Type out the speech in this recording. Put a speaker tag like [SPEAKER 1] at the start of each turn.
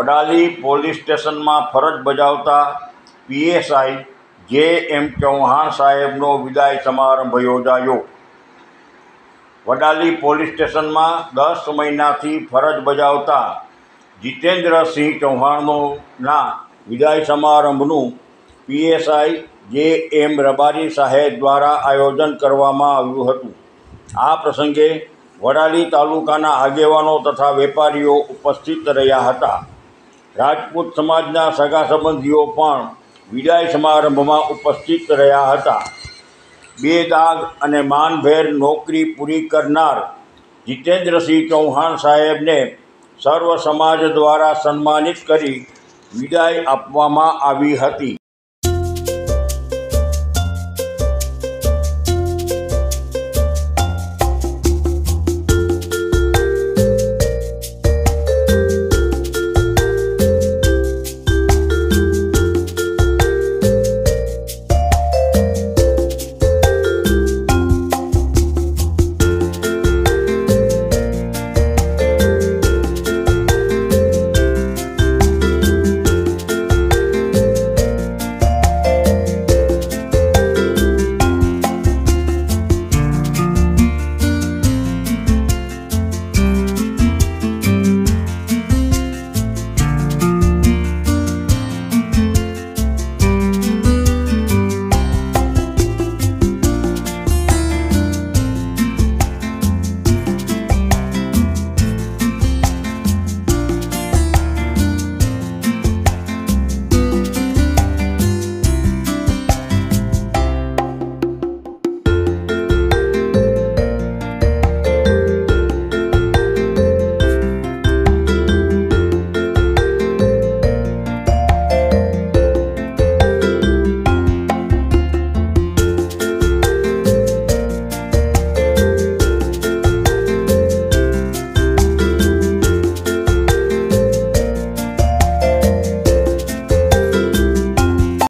[SPEAKER 1] Vadali police સ્ટેશનમાં ફરજ બજાવતા પીએસઆઈ જે.એમ. ચૌહાણ સાહેબનો વિદાય સમારંભ યોજાયો. વડાલી પોલીસ સ્ટેશનમાં 10 મહિનાથી ફરજ બજાવતા જીતેન્દ્રસિંહ ચૌહાણના વિદાય સમારંભનું પીએસઆઈ જે.એમ. રબારી સાહેબ દ્વારા આયોજન કરવામાં આવ્યું હતું. આ પ્રસંગે વડાલી તાલુકાના આગેવાનો તથા વેપારીઓ ઉપસ્થિત રહ્યા હતા. રાજપૂત સમાજના સગા સંબંધીઓ પણ વિદાય સમારંભમાં ઉપસ્થિત રહ્યા હતા. બેદાગ અને માનભેર નોકરી પૂરી કરનાર જીતેન્દ્રસિંહ ચૌહાણ સાહેબને સર્વ સમાજ દ્વારા સન્માનિત કરી વિદાય આપવામાં આવી હતી.